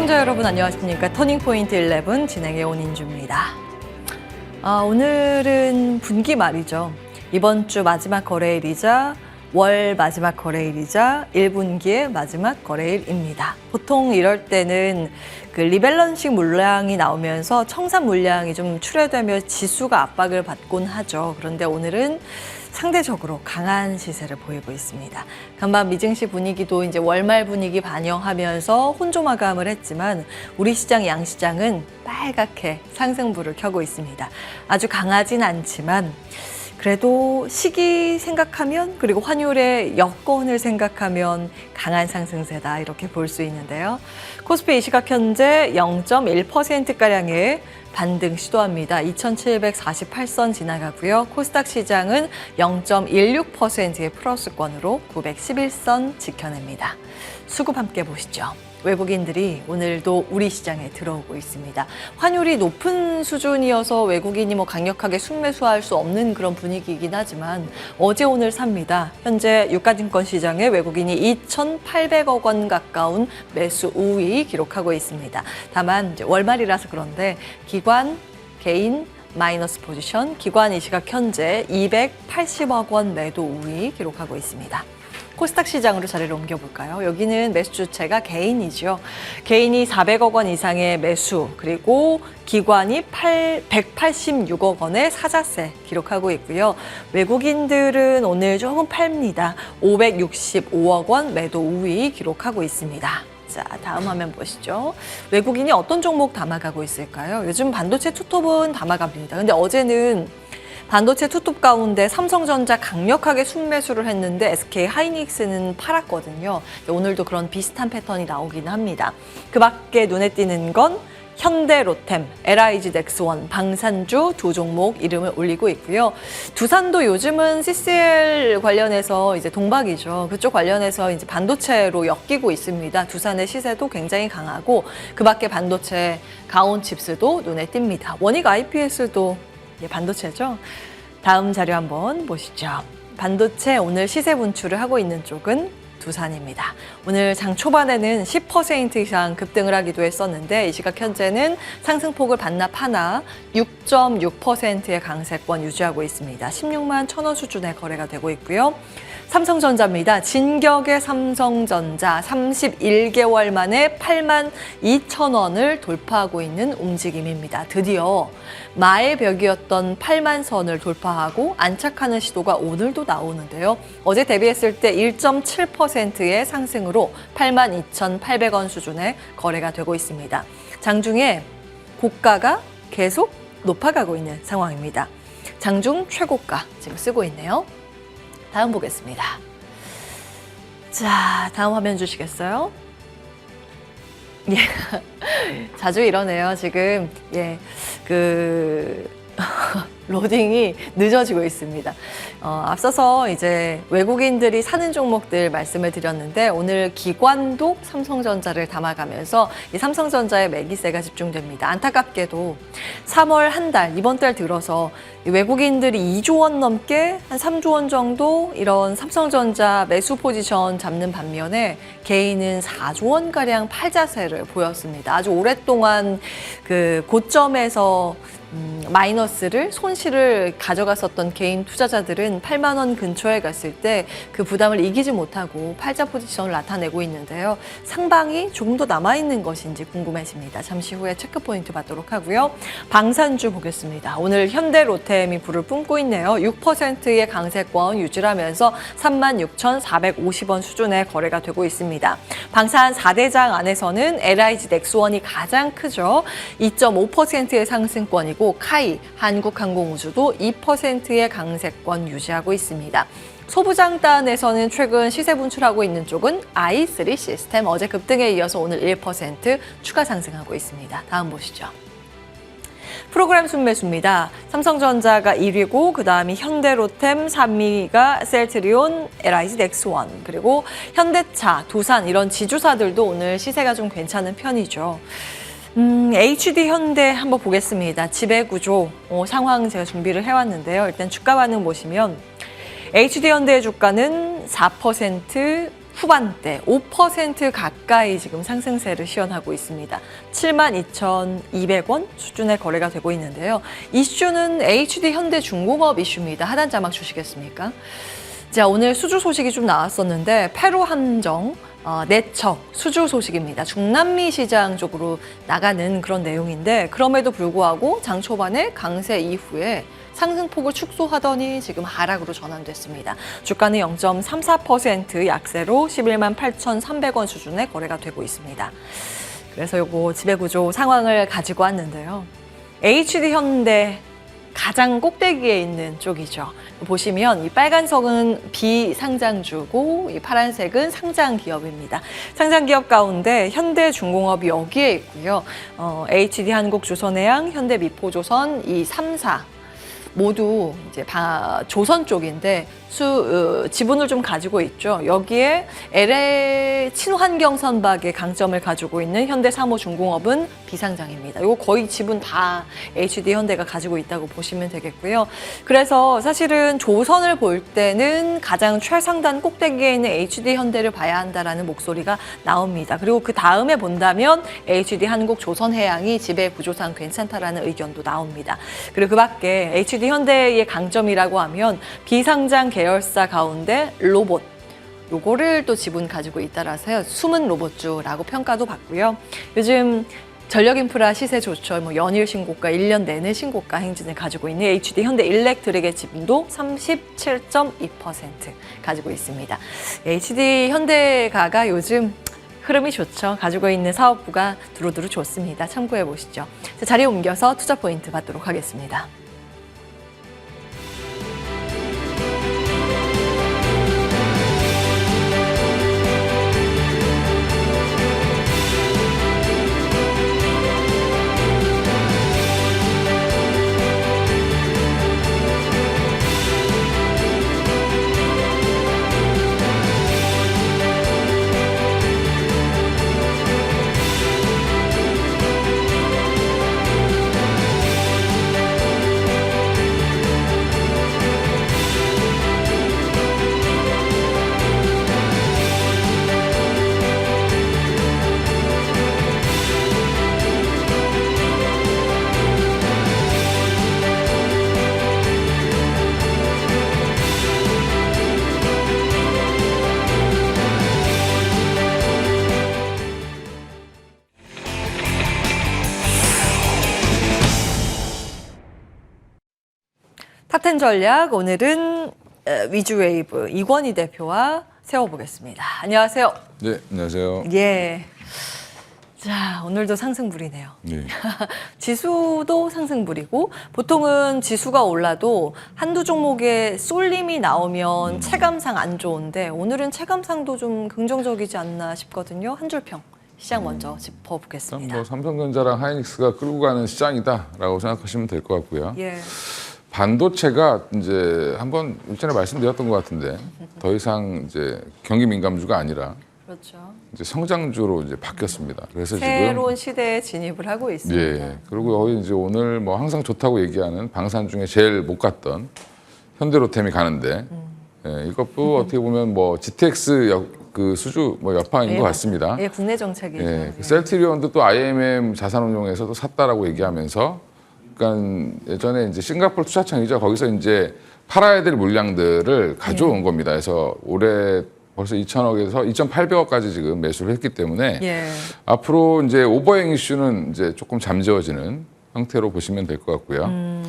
시청자 여러분 안녕하십니까. 터닝포인트 11 진행의 온인주입니다. 오늘은 분기 말이죠. 이번 주 마지막 거래일이자 월 마지막 거래일이자 1분기의 마지막 거래일입니다. 보통 이럴 때는 그 리밸런싱 물량이 나오면서 청산 물량이 좀 출회되며 지수가 압박을 받곤 하죠. 그런데 오늘은 상대적으로 강한 시세를 보이고 있습니다. 간밤 미증시 분위기도 이제 월말 분위기 반영하면서 혼조 마감을 했지만 우리 시장 양시장은 빨갛게 상승불을 켜고 있습니다. 아주 강하진 않지만 그래도 시기 생각하면 그리고 환율의 여건을 생각하면 강한 상승세다 이렇게 볼 수 있는데요. 코스피 이 시각 현재 0.1%가량의 반등 시도합니다. 2748선 지나가고요. 코스닥 시장은 0.16%의 플러스권으로 911선 지켜냅니다. 수급 함께 보시죠. 외국인들이 오늘도 우리 시장에 들어오고 있습니다. 환율이 높은 수준이어서 외국인이 강력하게 순매수할 수 없는 그런 분위기이긴 하지만 어제 오늘 삽니다. 현재 유가증권 시장에 외국인이 2,800억 원 가까운 매수 우위 기록하고 있습니다. 다만 이제 월말이라서 그런데 기관, 개인, 마이너스 포지션, 기관 이 시각 현재 280억 원 매도 우위 기록하고 있습니다. 코스닥 시장으로 자리를 옮겨볼까요? 여기는 매수 주체가 개인이죠. 개인이 400억 원 이상의 매수, 그리고 기관이 186억 원의 사자세 기록하고 있고요. 외국인들은 오늘 조금 팝니다. 565억 원 매도 우위 기록하고 있습니다. 자, 다음 화면 보시죠. 외국인이 어떤 종목 담아가고 있을까요? 요즘 반도체 투톱은 담아갑니다. 근데 어제는 반도체 투톱 가운데 삼성전자 강력하게 순매수를 했는데 SK 하이닉스는 팔았거든요. 오늘도 그런 비슷한 패턴이 나오긴 합니다. 그 밖에 눈에 띄는 건 현대로템, LIG 넥스원, 방산주 두 종목 이름을 올리고 있고요. 두산도 요즘은 CCL 관련해서 이제 동박이죠. 그쪽 관련해서 이제 반도체로 엮이고 있습니다. 두산의 시세도 굉장히 강하고 그 밖에 반도체 가온칩스도 눈에 띕니다. 원익 IPS도 반도체죠. 다음 자료 한번 보시죠. 반도체 오늘 시세 분출을 하고 있는 쪽은 두산입니다. 오늘 장 초반에는 10% 이상 급등을 하기도 했었는데 이 시각 현재는 상승폭을 반납하나 6.6%의 강세권 유지하고 있습니다. 16만 1,000원 수준의 거래가 되고 있고요. 삼성전자입니다. 진격의 삼성전자 31개월 만에 8만 2천 원을 돌파하고 있는 움직임입니다. 드디어 마의 벽이었던 8만 선을 돌파하고 안착하는 시도가 오늘도 나오는데요. 어제 대비했을 때 1.7%의 상승으로 8만 2,800원 수준의 거래가 되고 있습니다. 장중에 고가가 계속 높아가고 있는 상황입니다. 장중 최고가 지금 쓰고 있네요. 다음 보겠습니다. 자, 다음 화면 주시겠어요? 예, 자주 이러네요. 지금 로딩이 늦어지고 있습니다. 앞서서 이제 외국인들이 사는 종목들 말씀을 드렸는데 오늘 기관도 삼성전자를 담아가면서 이 삼성전자의 매기세가 집중됩니다. 안타깝게도 3월 한 달, 이번 달 들어서 외국인들이 2조 원 넘게 한 3조 원 정도 이런 삼성전자 매수 포지션 잡는 반면에 개인은 4조 원가량 팔자세를 보였습니다. 아주 오랫동안 그 고점에서 마이너스를 손실을 가져갔었던 개인 투자자들은 8만 원 근처에 갔을 때 그 부담을 이기지 못하고 팔자 포지션을 나타내고 있는데요. 상방이 조금 더 남아있는 것인지 궁금해집니다. 잠시 후에 체크포인트 받도록 하고요. 방산주 보겠습니다. 오늘 현대로템이 불을 뿜고 있네요. 6%의 강세권 유지하면서 36,450원 수준의 거래가 되고 있습니다. 방산 4대장 안에서는 LIG 넥스원이 가장 크죠. 2.5%의 상승권이고 카이, 한국항공우주도 2%의 강세권 유지하고 있습니다. 소부장단에서는 최근 시세 분출하고 있는 쪽은 i3 시스템, 어제 급등에 이어서 오늘 1% 추가 상승하고 있습니다. 다음 보시죠. 프로그램 순매수입니다. 삼성전자가 1위고 그 다음이 현대로템, 3위가 셀트리온, LIG 넥스원, 그리고 현대차, 두산 이런 지주사들도 오늘 시세가 좀 괜찮은 편이죠. HD 현대 한번 보겠습니다. 지배구조 상황 제가 준비를 해왔는데요. 일단 주가 반응 보시면 HD 현대의 주가는 4% 후반대 5% 가까이 지금 상승세를 시현하고 있습니다. 72,200원 수준의 거래가 되고 있는데요. 이슈는 HD 현대중공업 이슈입니다. 하단 자막 주시겠습니까? 자, 오늘 수주 소식이 좀 나왔었는데 페루 함정 내척 수주 소식입니다. 중남미 시장 쪽으로 나가는 그런 내용인데 그럼에도 불구하고 장 초반에 강세 이후에 상승폭을 축소하더니 지금 하락으로 전환됐습니다. 주가는 0.34% 약세로 11만 8,300원 수준의 거래가 되고 있습니다. 그래서 요거 지배구조 상황을 가지고 왔는데요. HD 현대 가장 꼭대기에 있는 쪽이죠. 보시면 이 빨간색은 비상장주고 이 파란색은 상장 기업입니다. 상장 기업 가운데 현대중공업이 여기에 있고요. HD 한국조선해양, 현대미포조선 이 3사 모두 이제 조선 쪽인데 지분을 좀 가지고 있죠. 여기에 LA 친환경 선박의 강점을 가지고 있는 현대사무중공업은 비상장입니다. 이거 거의 지분 다 HD 현대가 가지고 있다고 보시면 되겠고요. 그래서 사실은 조선을 볼 때는 가장 최상단 꼭대기에 있는 HD 현대를 봐야 한다라는 목소리가 나옵니다. 그리고 그 다음에 본다면 HD 한국조선해양이 지배 구조상 괜찮다라는 의견도 나옵니다. 그리고 그 밖에 HD 현대의 강점이라고 하면 비상장 계열사 가운데 로봇 요거를 또 지분 가지고 있다라서요. 숨은 로봇주라고 평가도 받고요. 요즘 전력 인프라 시세 좋죠. 뭐 연일 신고가, 1년 내내 신고가 행진을 가지고 있는 HD 현대 일렉트릭의 지분도 37.2% 가지고 있습니다. HD 현대가가 요즘 흐름이 좋죠. 가지고 있는 사업부가 두루두루 좋습니다. 참고해 보시죠. 자리에 옮겨서 투자 포인트 받도록 하겠습니다. 탑텐 전략 오늘은 위주웨이브 이권희 대표와 세워보겠습니다. 안녕하세요. 네, 안녕하세요. 예. 자, 오늘도 상승불이네요. 네. 지수도 상승불이고 보통은 지수가 올라도 한두 종목에 쏠림이 나오면 체감상 안 좋은데 오늘은 체감상도 좀 긍정적이지 않나 싶거든요. 한 줄평. 시장 먼저 짚어보겠습니다. 뭐 삼성전자랑 하이닉스가 끌고 가는 시장이다라고 생각하시면 될 것 같고요. 예. 반도체가 이제 한번 일전에 말씀드렸던 것 같은데 더 이상 이제 경기 민감주가 아니라 그렇죠. 이제 성장주로 이제 바뀌었습니다. 그래서 새로운 시대에 진입을 하고 있습니다. 예. 그리고 거기 이제 오늘 뭐 항상 좋다고 얘기하는 방산 중에 제일 못 갔던 현대로템이 가는데 예, 이것도 어떻게 보면 뭐 GTX 그 수주 뭐 여파인 것 같습니다. 예, 국내 정책이죠. 예, 셀트리온도 또 IMM 자산운용에서도 샀다라고 얘기하면서, 그러니까 예전에 이제 싱가포르 투자청이죠. 거기서 이제 팔아야 될 물량들을 가져온 겁니다. 그래서 올해 벌써 2,000억에서 2,800억까지 지금 매수를 했기 때문에 예. 앞으로 이제 오버행 이슈는 이제 조금 잠재워지는 형태로 보시면 될 것 같고요.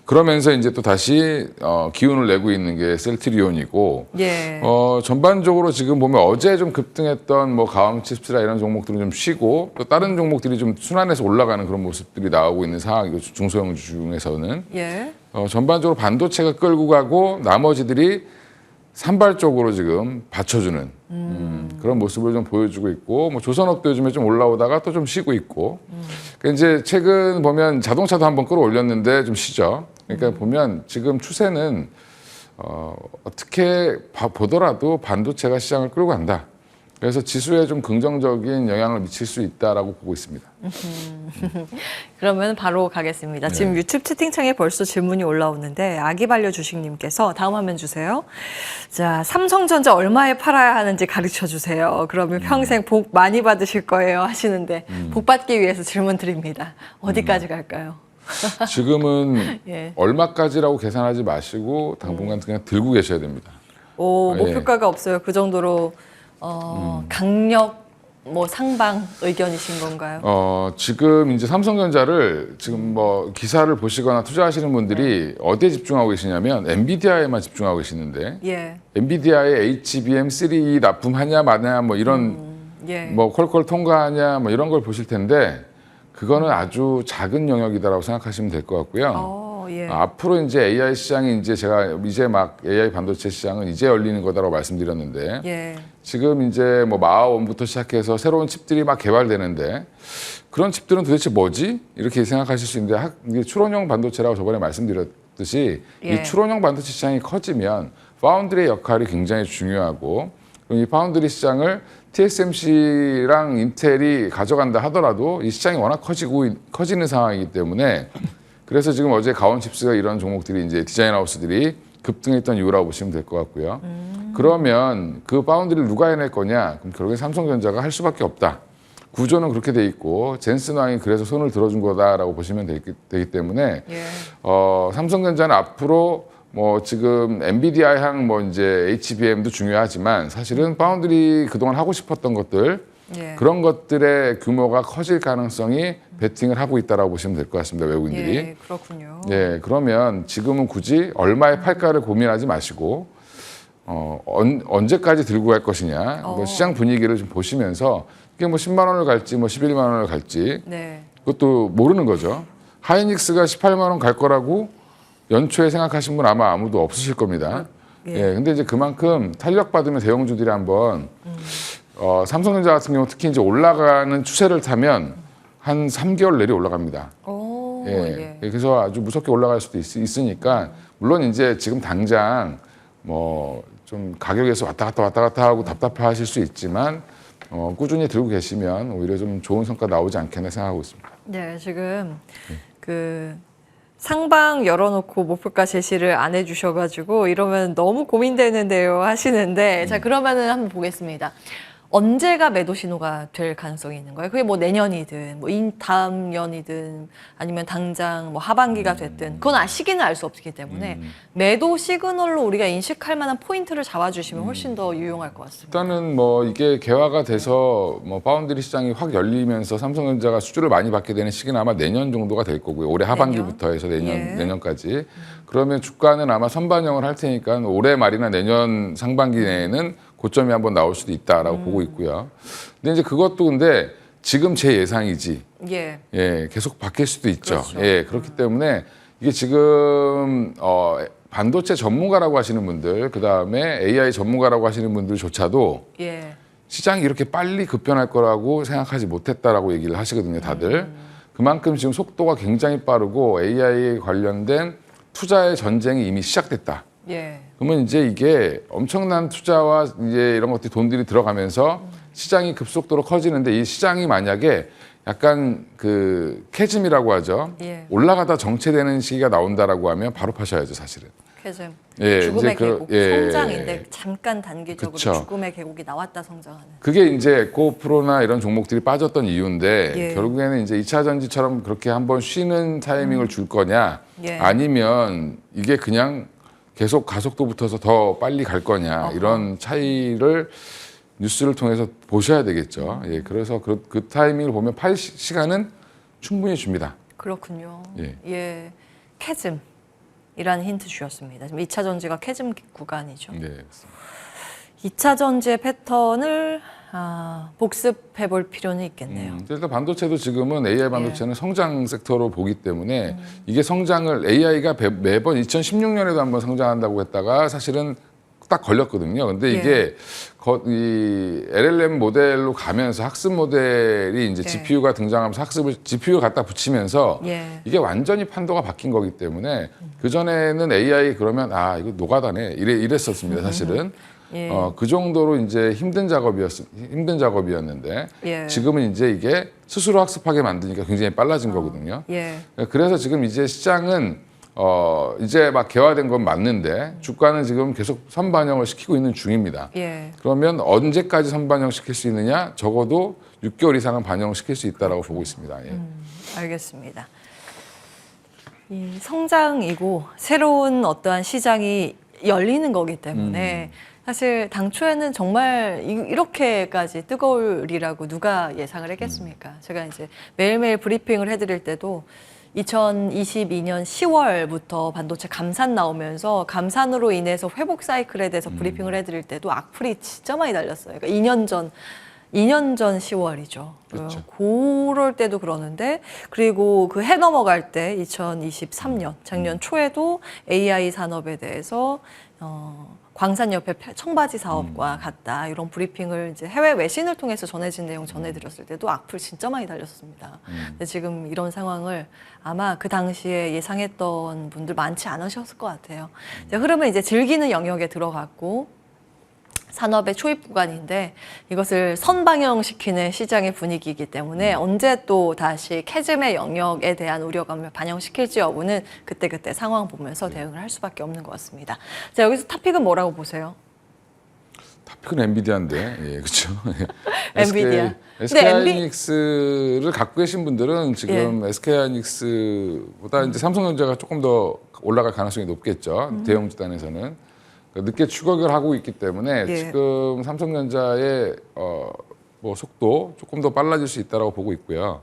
그러면서 이제 또 다시 기운을 내고 있는 게 셀트리온이고, 예. 전반적으로 지금 보면 어제 좀 급등했던 뭐 가왕칩스라 이런 종목들은 좀 쉬고 또 다른 종목들이 좀 순환해서 올라가는 그런 모습들이 나오고 있는 상황이고, 중소형주 중에서는 예. 전반적으로 반도체가 끌고 가고 나머지들이 산발적으로 지금 받쳐주는 그런 모습을 좀 보여주고 있고, 뭐 조선업도 요즘에 좀 올라오다가 또 좀 쉬고 있고, 그러니까 이제 최근 보면 자동차도 한번 끌어올렸는데 좀 쉬죠. 그러니까 보면 지금 추세는 어떻게 보더라도 반도체가 시장을 끌고 간다. 그래서 지수에 좀 긍정적인 영향을 미칠 수 있다라고 보고 있습니다. 그러면 바로 가겠습니다. 지금 유튜브 채팅창에 벌써 질문이 올라오는데 아기 반려 주식님께서 다음 화면 주세요. 자, 삼성전자 얼마에 팔아야 하는지 가르쳐 주세요. 그러면 평생 복 많이 받으실 거예요 하시는데 복 받기 위해서 질문 드립니다. 어디까지 갈까요? 지금은 예. 얼마까지라고 계산하지 마시고 당분간 그냥 들고 계셔야 됩니다. 오, 예. 목표가가 없어요. 그 정도로 강력 뭐 상방 의견이신 건가요? 지금 이제 삼성전자를 지금 뭐 기사를 보시거나 투자하시는 분들이 어디에 집중하고 계시냐면 엔비디아에만 집중하고 계시는데 예. 엔비디아의 HBM3 납품하냐 마냐 뭐 이런 예. 뭐 콜콜 통과하냐 뭐 이런 걸 보실 텐데 그거는 아주 작은 영역이다라고 생각하시면 될 것 같고요. 예. 앞으로 이제 AI 시장이 이제 제가 이제 막 AI 반도체 시장은 이제 열리는 거다라고 말씀드렸는데 예. 지금 이제 뭐 마하원부터 시작해서 새로운 칩들이 막 개발되는데 그런 칩들은 도대체 뭐지? 이렇게 생각하실 수 있는데 이게 추론형 반도체라고 저번에 말씀드렸듯이 예. 이 추론형 반도체 시장이 커지면 파운드리의 역할이 굉장히 중요하고 이 파운드리 시장을 TSMC랑 인텔이 가져간다 하더라도 이 시장이 워낙 커지는 상황이기 때문에 그래서 지금 어제 가온칩스가 이런 종목들이 이제 디자인 하우스들이 급등했던 이유라고 보시면 될 것 같고요. 그러면 그 파운드리를 누가 해낼 거냐? 그럼 결국에 삼성전자가 할 수밖에 없다. 구조는 그렇게 돼 있고 젠슨왕이 그래서 손을 들어준 거다라고 보시면 되기 때문에 예. 삼성전자는 앞으로 뭐 지금 엔비디아 향 뭐 이제 HBM도 중요하지만 사실은 파운드리 그동안 하고 싶었던 것들 예. 그런 것들의 규모가 커질 가능성이 베팅을 하고 있다라고 보시면 될 것 같습니다. 외국인들이. 예, 그렇군요. 네, 그러면 지금은 굳이 얼마에 팔까를 고민하지 마시고 언제까지 들고 갈 것이냐, 뭐 시장 분위기를 좀 보시면서 이게 뭐 10만 원을 갈지 뭐 11만 원을 갈지 네. 그것도 모르는 거죠. 하이닉스가 18만 원 갈 거라고 연초에 생각하신 분 아마 아무도 없으실 겁니다. 예, 근데 이제 그만큼 탄력 받으면 대형주들이 한번 삼성전자 같은 경우 특히 이제 올라가는 추세를 타면 한 3개월 내리 올라갑니다. 오, 예. 예. 그래서 아주 무섭게 올라갈 수도 있으니까 물론 이제 지금 당장 뭐 좀 가격에서 왔다 갔다 하고 답답하실 수 있지만 꾸준히 들고 계시면 오히려 좀 좋은 성과 나오지 않겠나 생각하고 있습니다. 네, 지금 그 상방 열어놓고 목표가 제시를 안 해주셔가지고 이러면 너무 고민되는데요 하시는데 자 그러면은 한번 보겠습니다. 언제가 매도 신호가 될 가능성이 있는 거예요? 그게 뭐 내년이든 뭐 다음 년이든 아니면 당장 뭐 하반기가 됐든 그건 시기는 알 수 없기 때문에 매도 시그널로 우리가 인식할 만한 포인트를 잡아주시면 훨씬 더 유용할 것 같습니다. 일단은 뭐 이게 개화가 돼서 뭐 파운드리 시장이 확 열리면서 삼성전자가 수주를 많이 받게 되는 시기는 아마 내년 정도가 될 거고요. 올해 하반기부터 해서 내년까지. 그러면 주가는 아마 선반영을 할 테니까 올해 말이나 내년 상반기 내에는 고점이 한번 나올 수도 있다라고 보고 있고요. 근데 이제 그것도 근데 지금 제 예상이지. 예. 예, 계속 바뀔 수도 있죠. 그렇죠. 예, 그렇기 때문에 이게 지금 반도체 전문가라고 하시는 분들, 그 다음에 AI 전문가라고 하시는 분들조차도 예. 시장이 이렇게 빨리 급변할 거라고 생각하지 못했다라고 얘기를 하시거든요, 다들. 그만큼 지금 속도가 굉장히 빠르고 AI에 관련된 투자의 전쟁이 이미 시작됐다. 예. 그러면 이제 이게 엄청난 투자와 이제 이런 것들이 돈들이 들어가면서 시장이 급속도로 커지는데 이 시장이 만약에 약간 그 캐즘이라고 하죠. 예. 올라가다 정체되는 시기가 나온다라고 하면 바로 파셔야죠, 사실은. 캐즘. 예, 죽음의 이제 계곡. 성장인데 잠깐 단기적으로 그쵸. 죽음의 계곡이 나왔다 성장하는. 그게 이제 에코프로나 이런 종목들이 빠졌던 이유인데 예. 결국에는 이제 2차 전지처럼 그렇게 한번 쉬는 타이밍을 줄 거냐 예. 아니면 이게 그냥 계속 가속도 붙어서 더 빨리 갈 거냐 이런 차이를 뉴스를 통해서 보셔야 되겠죠. 예, 그래서 그 타이밍을 보면 팔 시간은 충분히 줍니다. 그렇군요. 예. 예. 캐즘이라는 힌트 주셨습니다. 지금 2차 전지가 캐즘 구간이죠. 네. 2차 전지의 패턴을 복습해 볼 필요는 있겠네요. 일단 반도체도 지금은 AI 반도체는 성장 sek터로 보기 때문에 이게 성장을 AI가 매번 2016년에도 한번 성장한다고 했다가 사실은 딱 걸렸거든요. 근데 이게 이 LLM 모델로 가면서 학습 모델이 이제 GPU가 등장하면서 GPU 갖다 붙이면서 이게 완전히 판도가 바뀐 거기 때문에 그 전에는 AI 그러면 이거 노가다네 이랬었습니다. 사실은. 예. 그 정도로 이제 힘든 작업이었는데 예. 지금은 이제 이게 스스로 학습하게 만드니까 굉장히 빨라진 거거든요. 예. 그래서 지금 이제 시장은 이제 막 개화된 건 맞는데 주가는 지금 계속 선반영을 시키고 있는 중입니다. 예. 그러면 언제까지 선반영 시킬 수 있느냐? 적어도 6개월 이상은 반영을 시킬 수 있다라고 보고 있습니다. 예. 알겠습니다. 이 성장이고 새로운 어떠한 시장이 열리는 거기 때문에 사실 당초에는 정말 이렇게까지 뜨거울이라고 누가 예상을 했겠습니까? 제가 이제 매일매일 브리핑을 해드릴 때도 2022년 10월부터 반도체 감산 나오면서 감산으로 인해서 회복 사이클에 대해서 브리핑을 해드릴 때도 악플이 진짜 많이 달렸어요. 그러니까 2년 전 10월이죠. 그렇죠. 그럴 때도 그러는데, 그리고 그 해 넘어갈 때 2023년 작년 초에도 AI 산업에 대해서 광산협회 청바지 사업과 같다 이런 브리핑을 이제 해외 외신을 통해서 전해진 내용 전해드렸을 때도 악플 진짜 많이 달렸습니다. 근데 지금 이런 상황을 아마 그 당시에 예상했던 분들 많지 않으셨을 것 같아요. 이제 흐름은 이제 즐기는 영역에 들어갔고. 산업의 초입 구간인데 이것을 선방영시키는 시장의 분위기이기 때문에 언제 또 다시 캐즘의 영역에 대한 우려감을 반영시킬지 여부는 그때그때 상황 보면서 대응을 할 수밖에 없는 것 같습니다. 자, 여기서 토픽은 뭐라고 보세요? 토픽은 엔비디아인데, 예, 그렇죠. 엔비디아. SK하이닉스를 갖고 계신 분들은 지금 SK하이닉스보다 이제 삼성전자가 조금 더 올라갈 가능성이 높겠죠. 대형 집단에서는. 늦게 추격을 하고 있기 때문에 지금 삼성전자의 뭐 속도 조금 더 빨라질 수 있다고 보고 있고요.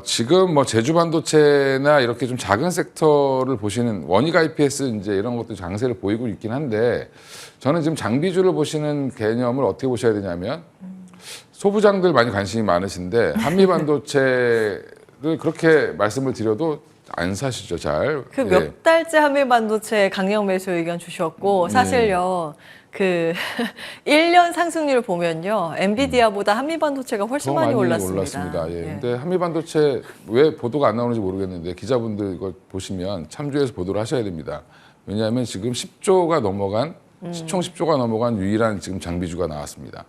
지금 뭐 제주 반도체나 이렇게 좀 작은 섹터를 보시는 원익 IPS 이제 이런 것도 장세를 보이고 있긴 한데 저는 지금 장비주를 보시는 개념을 어떻게 보셔야 되냐면 소부장들 많이 관심이 많으신데 한미 반도체를 그렇게 말씀을 드려도 안 사시죠, 잘. 그 몇 달째 한미 반도체 강력 매수 의견 주셨고 사실요. 그 1년 상승률을 보면요. 엔비디아보다 한미 반도체가 훨씬 많이 올랐습니다. 예. 근데 한미 반도체 왜 보도가 안 나오는지 모르겠는데 기자분들 이걸 보시면 참조해서 보도를 하셔야 됩니다. 왜냐하면 지금 10조가 넘어간 시총 10조가 넘어간 유일한 지금 장비주가 나왔습니다.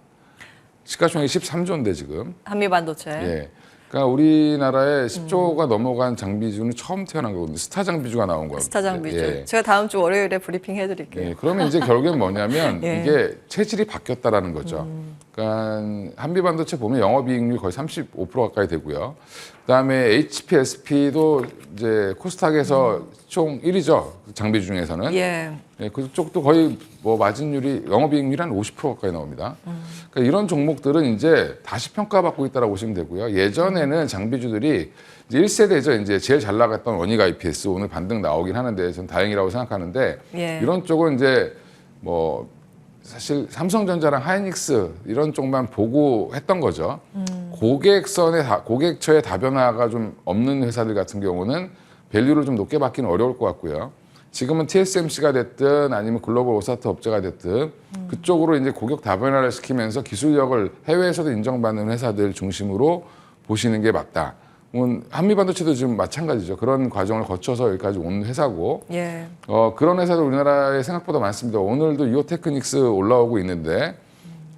시가총액이 13조인데 지금. 한미 반도체. 예. 그러니까 우리나라에 10조가 넘어간 장비주는 처음 태어난 거거든요. 스타 장비주가 나온 거예요. 스타 장비주. 예. 제가 다음 주 월요일에 브리핑 해드릴게요. 예. 그러면 이제 결국엔 뭐냐면 이게 체질이 바뀌었다라는 거죠. 그러니까 한미 반도체 보면 영업이익률 거의 35% 가까이 되고요. 그다음에 HPSP도 이제 코스닥에서 총 1위죠. 장비 중에서는. 예. 예, 그쪽도 거의 뭐 마진율이 영업이익률이 한 50% 가까이 나옵니다. 그러니까 이런 종목들은 이제 다시 평가받고 있다고 보시면 되고요. 예전에는 장비주들이 이제 1세대죠. 이제 제일 잘 나갔던 원익 IPS 오늘 반등 나오긴 하는데 저는 다행이라고 생각하는데 이런 쪽은 이제 뭐 사실 삼성전자랑 하이닉스 이런 쪽만 보고 했던 거죠. 고객처의 다변화가 좀 없는 회사들 같은 경우는 밸류를 좀 높게 받기는 어려울 것 같고요. 지금은 TSMC가 됐든 아니면 글로벌 오사트 업체가 됐든 그쪽으로 이제 고객 다변화를 시키면서 기술력을 해외에서도 인정받는 회사들 중심으로 보시는 게 맞다. 한미 반도체도 지금 마찬가지죠. 그런 과정을 거쳐서 여기까지 온 회사고 예. 그런 회사도 우리나라에 생각보다 많습니다. 오늘도 이오테크닉스 올라오고 있는데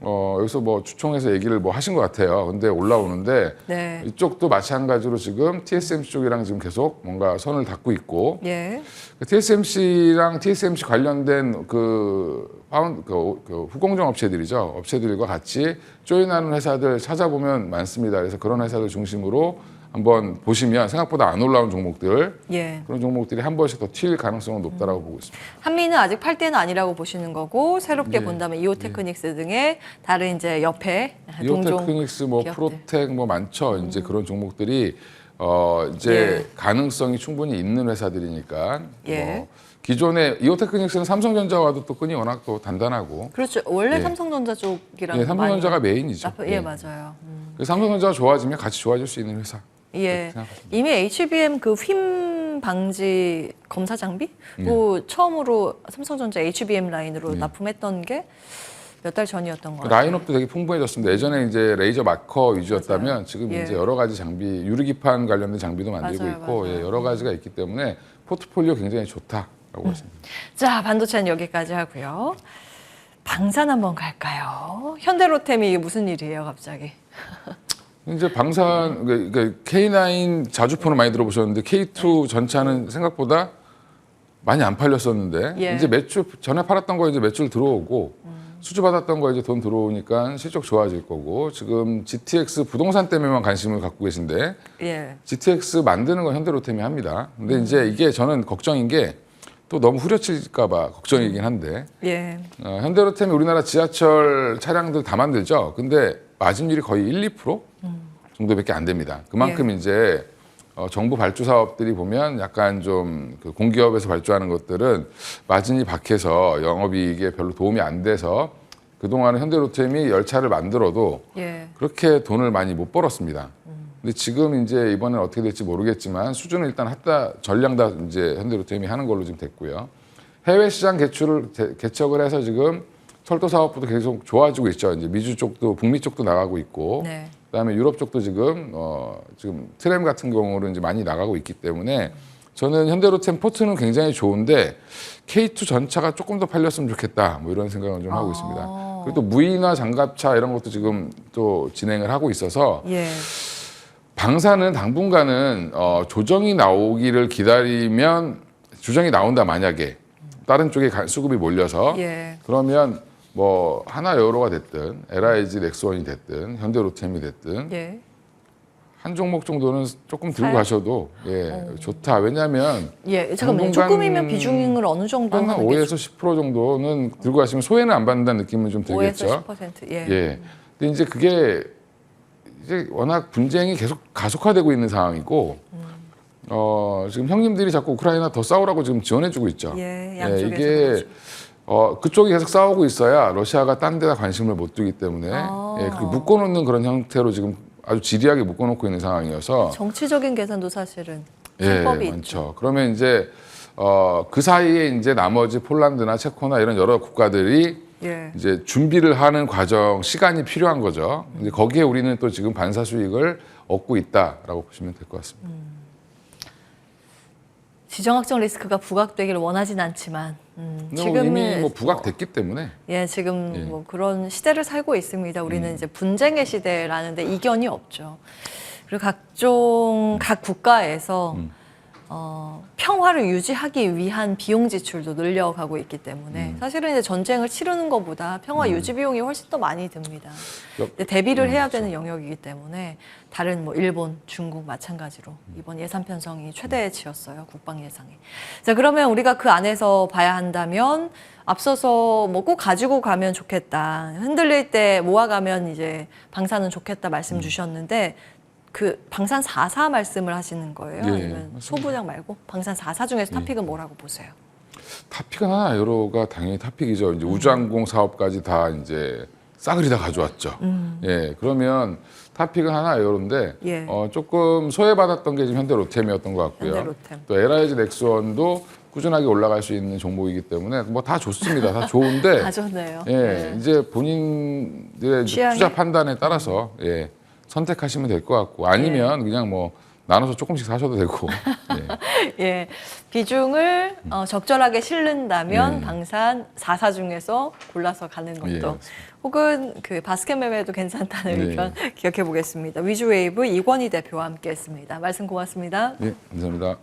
여기서 뭐 주총에서 얘기를 뭐 하신 것 같아요. 근데 올라오는데 네. 이쪽도 마찬가지로 지금 TSMC 쪽이랑 지금 계속 뭔가 선을 닦고 있고 예. TSMC랑 TSMC 관련된 그 후공정 업체들이죠. 업체들과 같이 조인하는 회사들 찾아보면 많습니다. 그래서 그런 회사들 중심으로 한번 보시면 생각보다 안 올라온 종목들 그런 종목들이 한 번씩 더 튈 가능성은 높다라고 보고 있습니다. 한미는 아직 팔 때는 아니라고 보시는 거고 새롭게 본다면 이오테크닉스 등의 다른 이제 옆에 동종 이오테크닉스 뭐 기업들. 프로텍 뭐 많죠. 이제 그런 종목들이 이제 가능성이 충분히 있는 회사들이니까 뭐 기존에 이오테크닉스는 삼성전자와도 또 끈이 워낙 또 단단하고 그렇죠. 원래 삼성전자 쪽이랑 삼성전자가 메인이죠. 예, 맞아요. 그래서 삼성전자가 좋아지면 같이 좋아질 수 있는 회사. 예. 생각하시면 이미 HBM 그 휨 방지 검사 장비 뭐 처음으로 삼성전자 HBM 라인으로 납품했던 게 몇 달 전이었던 것 같아요. 라인업도 되게 풍부해졌습니다. 예전에 이제 레이저 마커 위주였다면 지금 이제 여러 가지 장비, 유리기판 관련된 장비도 만들고 있고 여러 가지가 있기 때문에 포트폴리오 굉장히 좋다라고 보십니다. 자, 반도체는 여기까지 하고요. 방산 한번 갈까요? 현대로템이 이게 무슨 일이에요, 갑자기? 이제 방산 그러니까 K9 자주폰을 많이 들어보셨는데 K2 전차는 생각보다 많이 안 팔렸었는데 예. 이제 매출 전에 팔았던 거 이제 매출 들어오고 수주 받았던 거 이제 돈 들어오니까 실적 좋아질 거고 지금 GTX 부동산 때문에만 관심을 갖고 계신데 예. GTX 만드는 건 현대로템이 합니다. 근데 이제 이게 저는 걱정인 게 또 너무 후려칠까봐 걱정이긴 한데 예. 현대로템이 우리나라 지하철 차량들 다 만들죠. 근데 마진율이 거의 1~2% 정도밖에 안 됩니다. 그만큼 이제 정부 발주 사업들이 보면 약간 좀 그 공기업에서 발주하는 것들은 마진이 박해서 영업이익에 별로 도움이 안 돼서 그동안은 현대로템이 열차를 만들어도 예. 그렇게 돈을 많이 못 벌었습니다. 근데 지금 이제 이번엔 어떻게 될지 모르겠지만 수준은 일단 전량 다 이제 현대로템이 하는 걸로 지금 됐고요. 해외 시장 개척을 해서 지금 철도 사업부도 계속 좋아지고 있죠. 이제 미주 쪽도 북미 쪽도 나가고 있고, 네. 그다음에 유럽 쪽도 지금 지금 트램 같은 경우로 이제 많이 나가고 있기 때문에 저는 현대로템 포트는 굉장히 좋은데 K2 전차가 조금 더 팔렸으면 좋겠다. 뭐 이런 생각을 좀 하고 있습니다. 그리고 또 무인화 장갑차 이런 것도 지금 또 진행을 하고 있어서 예. 방사는 당분간은 조정이 나오기를 기다리면 조정이 나온다 만약에 다른 쪽에 수급이 몰려서 예. 그러면 뭐 하나여로가 됐든 LIG 넥스원이 됐든 현대로템이 됐든 예. 한 종목 정도는 조금 들고 사요? 가셔도 좋다. 왜냐하면 예. 잠깐만요. 당분간 조금이면 비중을 어느 정도 한 하는 게 5에서 10% 정도는 들고 가시면 소외는 안 받는다는 느낌은 좀 5에서 들겠죠. 10%. 예. 예. 근데 이제 그게 이제 워낙 분쟁이 계속 가속화되고 있는 상황이고 지금 형님들이 자꾸 우크라이나 더 싸우라고 지금 지원해주고 있죠. 예, 양쪽에서 이게 그쪽이 계속 싸우고 있어야 러시아가 딴 데다 관심을 못 두기 때문에 그렇게 묶어놓는 그런 형태로 지금 아주 지리하게 묶어놓고 있는 상황이어서 정치적인 계산도 사실은 예, 불법이 있죠. 많죠. 그러면 이제 그 사이에 이제 나머지 폴란드나 체코나 이런 여러 국가들이 예. 이제 준비를 하는 과정 시간이 필요한 거죠. 이제 거기에 우리는 또 지금 반사 수익을 얻고 있다라고 보시면 될 것 같습니다. 지정학적 리스크가 부각되기를 원하진 않지만 근데 지금은 이미 뭐 부각됐기 때문에 예, 지금 뭐 그런 시대를 살고 있습니다. 우리는 이제 분쟁의 시대라는데 이견이 없죠. 그리고 각 국가에서 평화를 유지하기 위한 비용 지출도 늘려가고 있기 때문에 사실은 이제 전쟁을 치르는 것보다 평화 유지 비용이 훨씬 더 많이 듭니다. 근데 대비를 해야 되는 영역이기 때문에 다른 뭐 일본, 중국 마찬가지로 이번 예산 편성이 최대치였어요. 국방 예상이. 자, 그러면 우리가 그 안에서 봐야 한다면 앞서서 뭐 꼭 가지고 가면 좋겠다. 흔들릴 때 모아가면 이제 방사는 좋겠다 말씀 주셨는데 그 방산 4사 말씀을 하시는 거예요? 예, 아니면 맞습니다. 소부장 말고 방산 4사 중에서 탑픽은 뭐라고 보세요? 탑픽은 하나 여로가 당연히 탑픽이죠. 이제 우주항공 사업까지 다 이제 싸그리 다 가져왔죠. 예, 그러면 탑픽은 하나 여로인데 예. 조금 소외받았던 게 지금 현대로템이었던 것 같고요. 현대로템. 또 LIG 넥스원도 꾸준하게 올라갈 수 있는 종목이기 때문에 뭐 다 좋습니다. 다 좋은데 다 좋네요. 예, 이제 본인들의 이제 취향에? 투자 판단에 따라서 선택하시면 될 것 같고 아니면 그냥 뭐 나눠서 조금씩 사셔도 되고. 예, 비중을 적절하게 실른다면 네. 방산 4사 중에서 골라서 가는 것도 예, 맞습니다. 혹은 그 바스켓 매매도 괜찮다는 네. 의견 기억해 보겠습니다. 위주웨이브 이권희 대표와 함께했습니다. 말씀 고맙습니다. 예, 감사합니다.